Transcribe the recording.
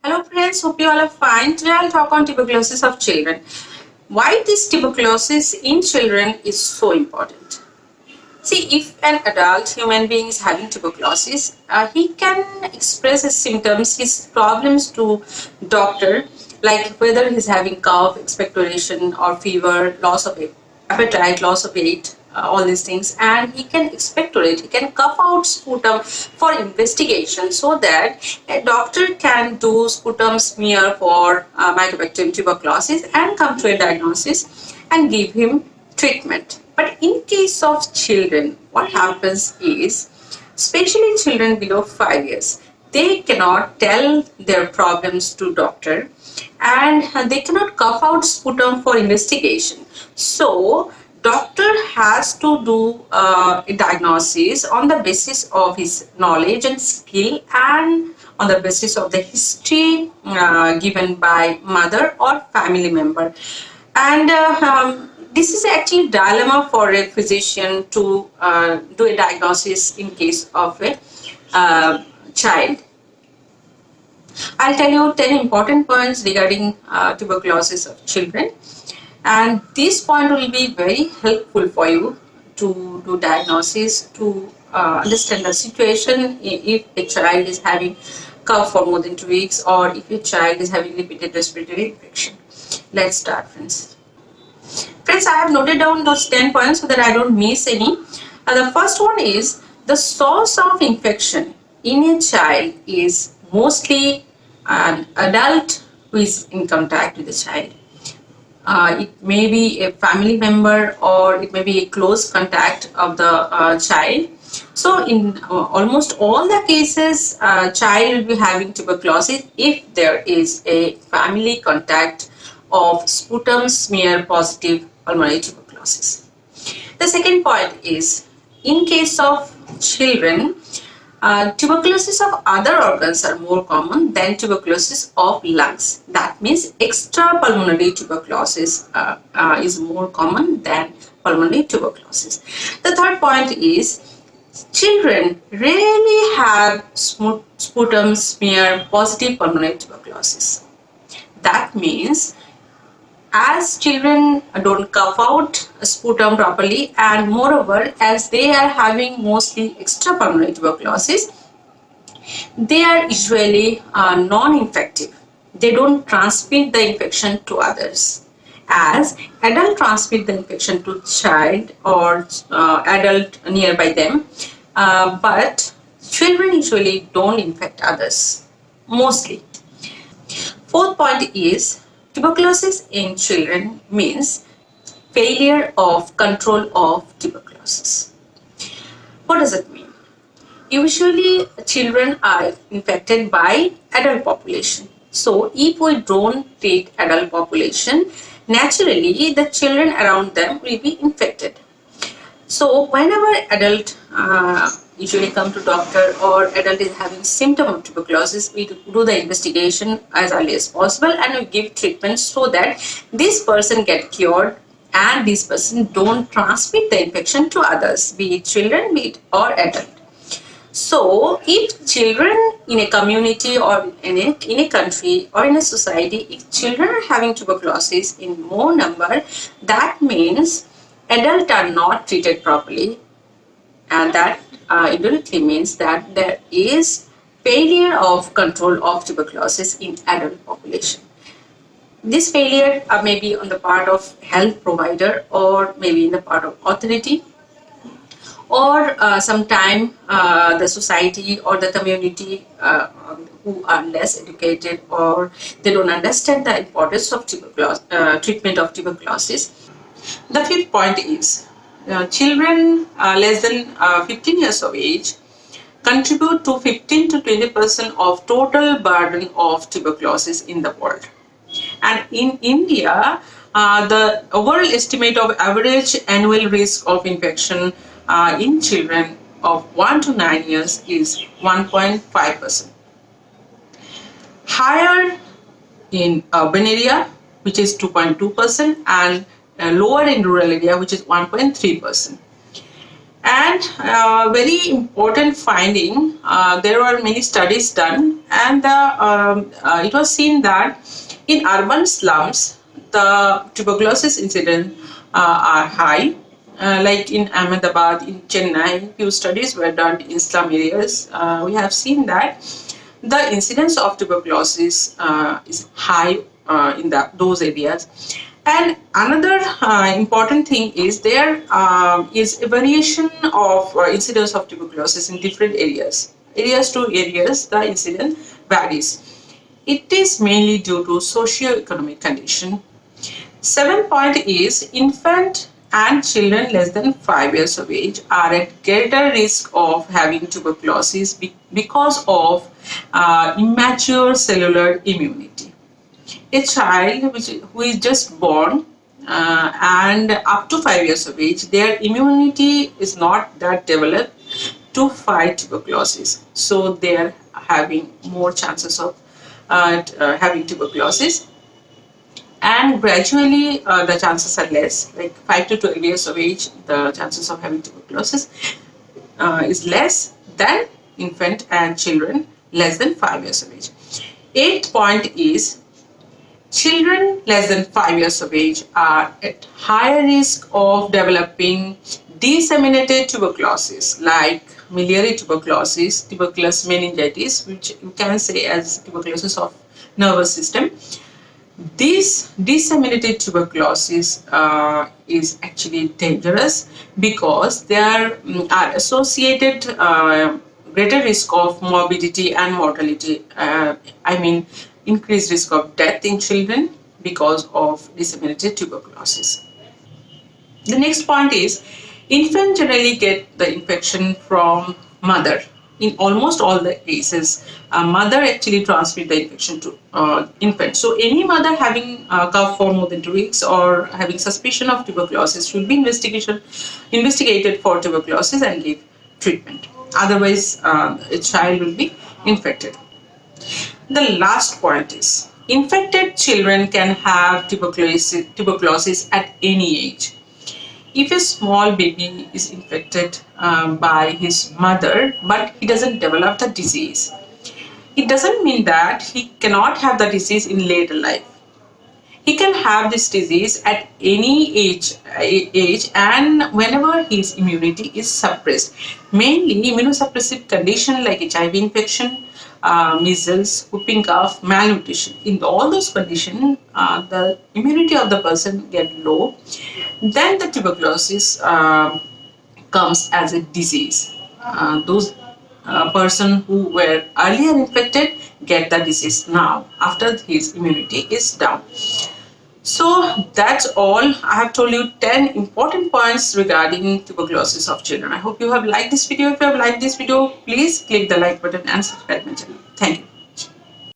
Hello friends, hope you all are fine. Today I'll talk on tuberculosis of children. Why this tuberculosis in children is so important. See, if an adult human being is having tuberculosis, he can express his symptoms, his problems to doctor, like whether he's having cough, expectoration or fever, loss of appetite, loss of weight, all these things, and he can expectorate, he can cough out sputum for investigation so that a doctor can do sputum smear for mycobacterium tuberculosis and come to a diagnosis and give him treatment. But in case of children, what happens is, especially children below 5 years, they cannot tell their problems to doctor and they cannot cough out sputum for investigation. So doctor has to do a diagnosis on the basis of his knowledge and skill and on the basis of the history given by mother or family member. And this is actually a dilemma for a physician to do a diagnosis in case of a child. I'll tell you 10 important points regarding tuberculosis of children, and this point will be very helpful for you to do diagnosis, to understand the situation if a child is having cough for more than 2 weeks or if a child is having repeated respiratory infection. Let's start, friends. Friends, I have noted down those 10 points so that I don't miss any. The first one is the source of infection in a child is mostly an adult who is in contact with the child. It may be a family member or it may be a close contact of the child. So in almost all the cases, child will be having tuberculosis if there is a family contact of sputum smear positive pulmonary tuberculosis. The second point is, in case of children, tuberculosis of other organs are more common than tuberculosis of lungs. That means extrapulmonary tuberculosis is more common than pulmonary tuberculosis. The third point is, children rarely have sputum smear positive pulmonary tuberculosis. That means as children don't cough out sputum properly, and moreover as they are having mostly extrapulmonary tuberculosis, they are usually non-infective. They don't transmit the infection to others. As adult transmit the infection to child or adult nearby them, but children usually don't infect others, mostly. Fourth point is, tuberculosis in children means failure of control of tuberculosis. What does it mean? Usually children are infected by adult population. So if we don't treat adult population, naturally the children around them will be infected. So whenever adult usually come to doctor or adult is having symptom of tuberculosis, we do the investigation as early as possible and we give treatment so that this person get cured and this person don't transmit the infection to others, be it children, be it or adult. So if children in a community or in a country or in a society, if children are having tuberculosis in more number, that means adults are not treated properly, and that indirectly means that there is failure of control of tuberculosis in adult population. This failure may be on the part of health provider or maybe in the part of authority, or sometime the society or the community who are less educated or they don't understand the importance of treatment of tuberculosis. The fifth point is, children less than 15 years of age contribute to 15 to 20% of total burden of tuberculosis in the world. And in India, the overall estimate of average annual risk of infection in children of 1 to 9 years is 1.5%. Higher in urban area, which is 2.2%, and lower in rural area, which is 1.3%. And very important finding, there were many studies done, and it was seen that in urban slums, the tuberculosis incidence are high. Like in Ahmedabad, in Chennai, few studies were done in slum areas. We have seen that the incidence of tuberculosis is high in those areas. And another important thing is there is a variation of incidence of tuberculosis in different areas. Areas to areas, the incidence varies. It is mainly due to socio-economic condition. Seventh point is infant and children less than 5 years of age are at greater risk of having tuberculosis because of immature cellular immunity. A child who is just born and up to 5 years of age, their immunity is not that developed to fight tuberculosis. So they are having more chances of having tuberculosis. And gradually the chances are less, like 5 to 12 years of age, the chances of having tuberculosis is less than infant and children less than 5 years of age. Eighth point is children less than 5 years of age are at higher risk of developing disseminated tuberculosis like miliary tuberculosis, tuberculous meningitis, which you can say as tuberculosis of nervous system. This disseminated tuberculosis is actually dangerous because there are associated greater risk of morbidity and mortality. I mean, increased risk of death in children because of disseminated tuberculosis. The next point is infants generally get the infection from mother. In almost all the cases, mother actually transmit the infection to infant. So any mother having cough for more than 2 weeks or having suspicion of tuberculosis should be investigated for tuberculosis and give treatment. Otherwise, a child will be infected. The last point is infected children can have tuberculosis at any age. If a small baby is infected by his mother but he doesn't develop the disease, it doesn't mean that he cannot have the disease in later life. He can have this disease at any age and whenever his immunity is suppressed. Mainly immunosuppressive condition like HIV infection, measles, whooping cough, malnutrition. In all those conditions, the immunity of the person get low. Then the tuberculosis comes as a disease. Those person who were earlier infected get the disease now after his immunity is down. So that's all. I have told you 10 important points regarding tuberculosis of children. I hope you have liked this video. If you have liked this video, please click the like button and subscribe my channel. Thank you.